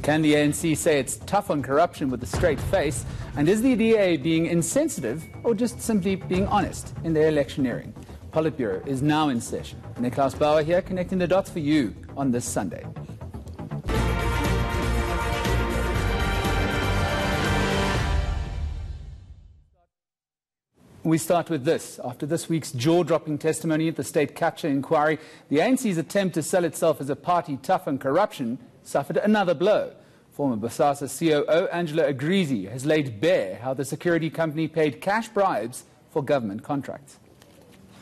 Can the ANC say it's tough on corruption with a straight face? And is the DA being insensitive or just simply being honest in their electioneering? Politbureau is now in session. Niklaus Bauer here connecting the dots for you on this Sunday. We start with this. After this week's jaw-dropping testimony at the state capture inquiry, the ANC's attempt to sell itself as a party tough on corruption suffered another blow. Former Bosassa COO Angelo Agrizzi has laid bare how the security company paid cash bribes for government contracts.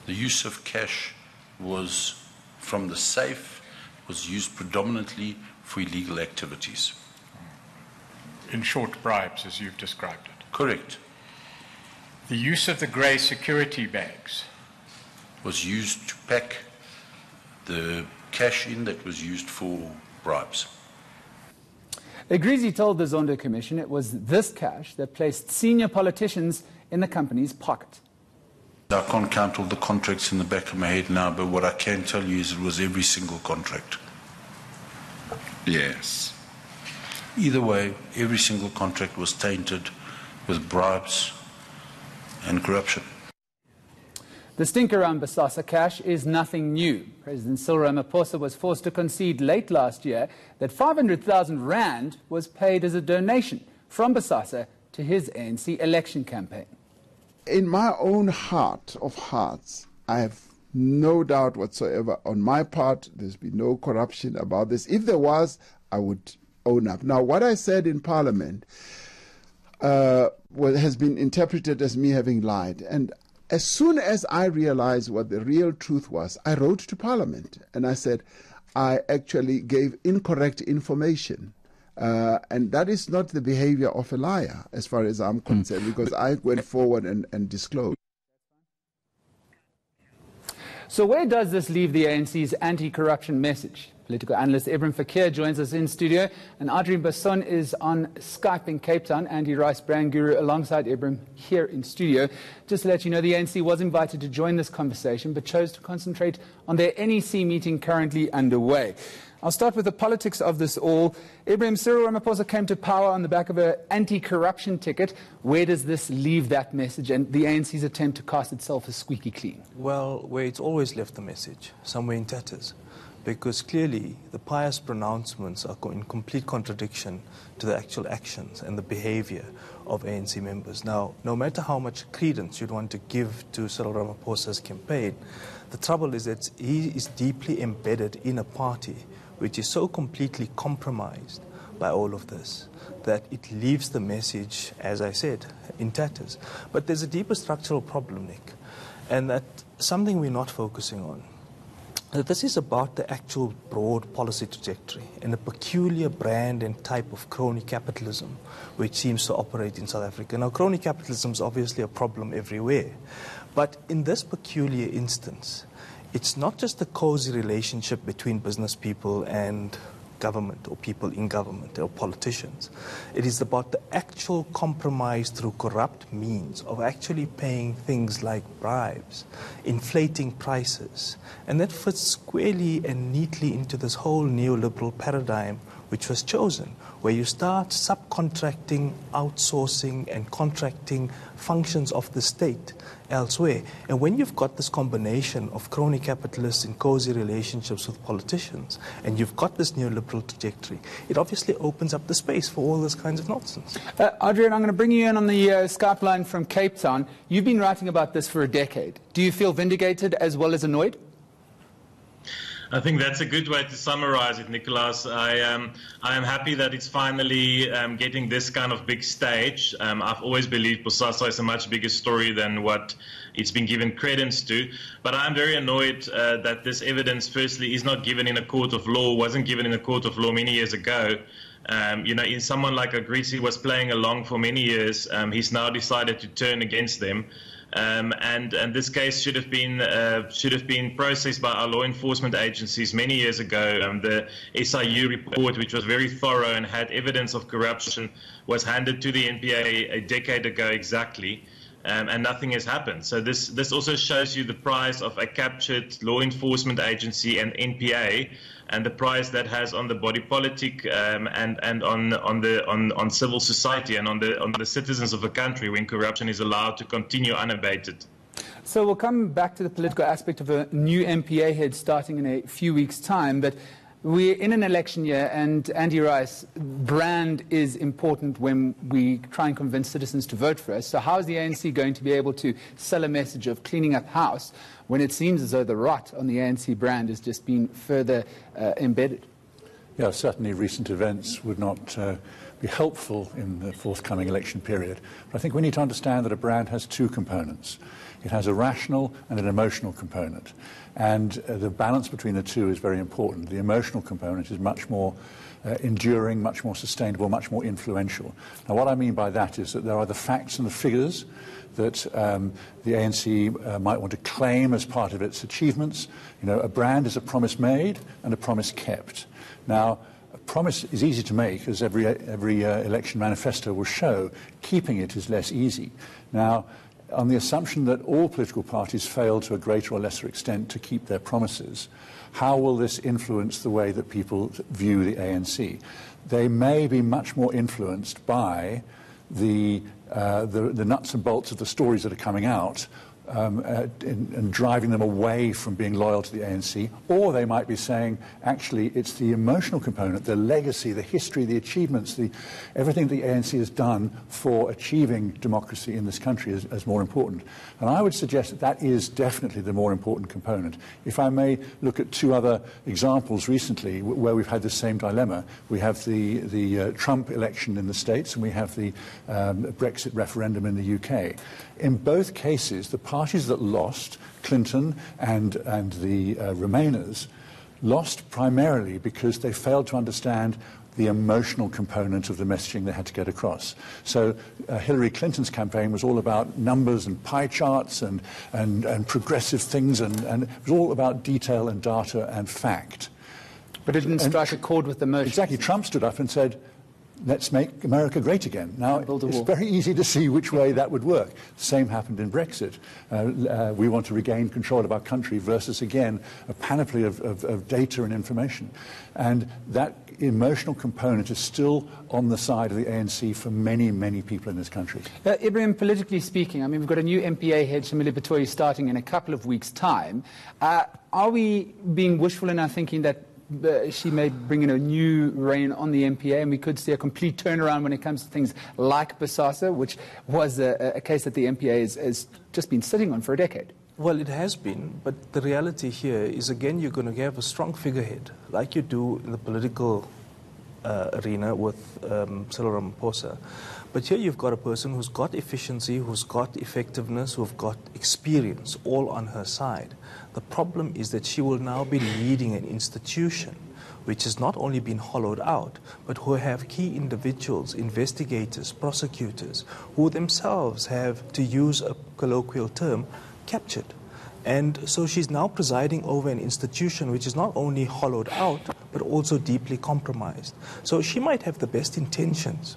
The use of cash was from the safe, was used predominantly for illegal activities. In short, bribes, as you've described it. Correct. The use of the grey security bags was used to pack the cash in that was used for bribes. Agrizzi told the Zondo Commission it was this cash that placed senior politicians in the company's pocket. I can't count all the contracts in the back of my head now, but what I can tell you is it was every single contract. Yes. Either way, every single contract was tainted with bribes and corruption. The stink around Bosassa cash is nothing new. President Cyril Ramaphosa was forced to concede late last year that 500,000 rand was paid as a donation from Bosassa to his ANC election campaign. In my own heart of hearts, I have no doubt whatsoever on my part there's been no corruption about this. If there was, I would own up. Now, what I said in Parliament has been interpreted as me having lied. And as soon as I realized what the real truth was, I wrote to Parliament and I said, I actually gave incorrect information. And that is not the behavior of a liar, as far as I'm concerned, because I went forward and disclosed. So where does this leave the ANC's anti-corruption message? Political analyst Ibrahim Fakir joins us in studio, and Adrian Basson is on Skype in Cape Town. Andy Rice, brand guru, alongside Ibrahim here in studio. Just to let you know, the ANC was invited to join this conversation, but chose to concentrate on their NEC meeting currently underway. I'll start with the politics of this all. Ibrahim, Cyril Ramaphosa came to power on the back of an anti-corruption ticket. Where does this leave that message and the ANC's attempt to cast itself as squeaky clean? Well, where it's always left the message, somewhere in tatters. Because clearly the pious pronouncements are in complete contradiction to the actual actions and the behavior of ANC members. Now, no matter how much credence you'd want to give to Cyril Ramaphosa's campaign, the trouble is that he is deeply embedded in a party which is so completely compromised by all of this that it leaves the message, as I said, in tatters. But there's a deeper structural problem, Nick, and that's something we're not focusing on. This is about the actual broad policy trajectory and a peculiar brand and type of crony capitalism which seems to operate in South Africa. Now, crony capitalism is obviously a problem everywhere, but in this peculiar instance, it's not just a cozy relationship between business people and government or people in government or politicians. It is about the actual compromise through corrupt means of actually paying things like bribes, inflating prices. And that fits squarely and neatly into this whole neoliberal paradigm which was chosen, where you start subcontracting, outsourcing and contracting functions of the state elsewhere. And when you've got this combination of crony capitalists in cozy relationships with politicians, and you've got this neoliberal trajectory, it obviously opens up the space for all this kinds of nonsense. Adrian, I'm going to bring you in on the Skype line from Cape Town. You've been writing about this for a decade. Do you feel vindicated as well as annoyed? I think that's a good way to summarize it, Nicholas. I am happy that it's finally getting this kind of big stage. I've always believed Bosassa is a much bigger story than what it's been given credence to. But I'm very annoyed that this evidence, firstly, is not given in a court of law, wasn't given in a court of law many years ago. You know, in someone like Agrizzi was playing along for many years, he's now decided to turn against them. And this case should have been processed by our law enforcement agencies many years ago. The SIU report, which was very thorough and had evidence of corruption, was handed to the NPA a decade ago exactly. and nothing has happened. So this also shows you the price of a captured law enforcement agency and NPA, and the price that has on the body politic and on civil society and on the citizens of a country when corruption is allowed to continue unabated. So we'll come back to the political aspect of a new MPA head starting in a few weeks' time, but we're in an election year, and Andy Rice, brand is important when we try and convince citizens to vote for us. So how is the ANC going to be able to sell a message of cleaning up house when it seems as though the rot on the ANC brand has just been further embedded? Yeah, certainly recent events would not be helpful in the forthcoming election period. But I think we need to understand that a brand has two components. It has a rational and an emotional component. And the balance between the two is very important. The emotional component is much more enduring, much more sustainable, much more influential. Now, what I mean by that is that there are the facts and the figures that the ANC might want to claim as part of its achievements. You know, a brand is a promise made and a promise kept. Now, a promise is easy to make, as every election manifesto will show. Keeping it is less easy. Now, on the assumption that all political parties fail to a greater or lesser extent to keep their promises, how will this influence the way that people view the ANC? They may be much more influenced by the nuts and bolts of the stories that are coming out and driving them away from being loyal to the ANC, or they might be saying, actually, it's the emotional component, the legacy, the history, the achievements, everything the ANC has done for achieving democracy in this country as more important. And I would suggest that that is definitely the more important component. If I may look at two other examples recently where we've had the same dilemma. We have the Trump election in the States, and we have the Brexit referendum in the UK. In both cases, the parties that lost, Clinton and the Remainers, lost primarily because they failed to understand the emotional component of the messaging they had to get across. So Hillary Clinton's campaign was all about numbers and pie charts and progressive things, and it was all about detail and data and fact. But it didn't strike a chord with the motion. Exactly. Trump stood up and said, let's make America great again. Now, it's very easy to see which way that would work. The same happened in Brexit. We want to regain control of our country versus, again, a panoply of data and information. And that emotional component is still on the side of the ANC for many, many people in this country. Ibrahim, politically speaking, I mean, we've got a new MPA head, Shamila Batoyi, starting in a couple of weeks' time. Are we being wishful in our thinking that she may bring in a new reign on the MPA, and we could see a complete turnaround when it comes to things like Bosassa, which was a case that the MPA has just been sitting on for a decade? Well, it has been, but the reality here is, again, you're going to have a strong figurehead, like you do in the political arena with Cyril Ramaphosa. But here you've got a person who's got efficiency, who's got effectiveness, who've got experience, all on her side. The problem is that she will now be leading an institution which has not only been hollowed out, but who have key individuals, investigators, prosecutors, who themselves have, to use a colloquial term, captured. And so she's now presiding over an institution which is not only hollowed out, but also deeply compromised. So she might have the best intentions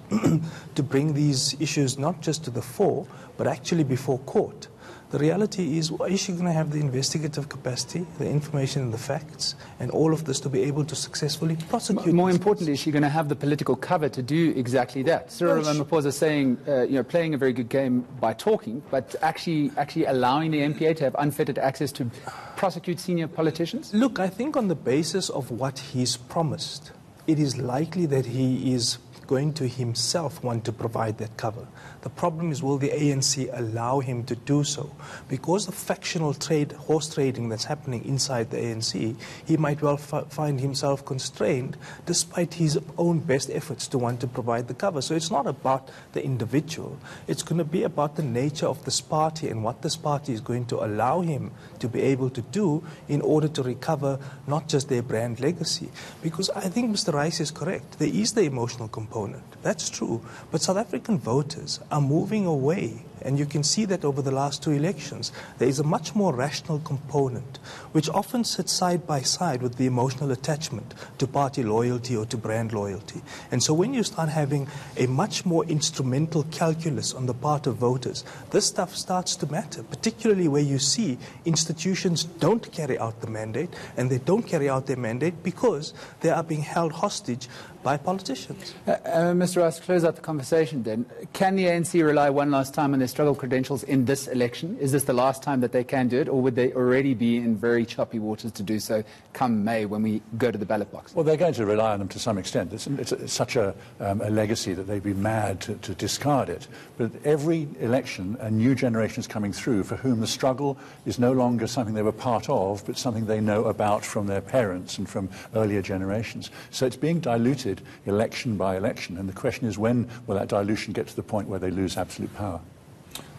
to bring these issues not just to the fore, but actually before court. The reality is she going to have the investigative capacity, the information and the facts, and all of this to be able to successfully prosecute? More importantly, is she going to have the political cover to do exactly that? Cyril Ramaphosa saying, playing a very good game by talking, but actually allowing the MPA to have unfettered access to prosecute senior politicians? Look, I think on the basis of what he's promised, it is likely that he is going to himself want to provide that cover. The problem is, will the ANC allow him to do so? Because the factional horse trading that's happening inside the ANC, he might well find himself constrained despite his own best efforts to want to provide the cover. So it's not about the individual. It's going to be about the nature of this party and what this party is going to allow him to be able to do in order to recover not just their brand legacy. Because I think Mr. Mr. Rice is correct. There is the emotional component. That's true. But South African voters are moving away, and you can see that over the last 2 elections. There is a much more rational component, which often sits side by side with the emotional attachment to party loyalty or to brand loyalty. And so when you start having a much more instrumental calculus on the part of voters, this stuff starts to matter, particularly where you see institutions don't carry out the mandate, and they don't carry out their mandate because they are being held hostage by politicians. Mr. Rice, to close out the conversation then, can the ANC rely one last time on their struggle credentials in this election? Is this the last time that they can do it, or would they already be in very choppy waters to do so come May when we go to the ballot box? Well, they're going to rely on them to some extent. It's such a legacy that they'd be mad to discard it. But every election, a new generation is coming through for whom the struggle is no longer something they were part of, but something they know about from their parents and from earlier generations. So it's being diluted election by election, and the question is, when will that dilution get to the point where they lose absolute power?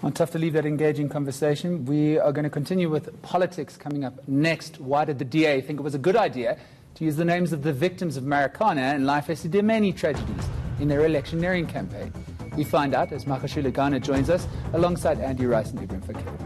Well, tough to leave that engaging conversation. We are going to continue with politics coming up next. Why did the DA think it was a good idea to use the names of the victims of Marikana and Life Esidimeni tragedies in their electioneering campaign? We find out as Makashule Ghana joins us alongside Andy Rice and Ibrahim Fakir.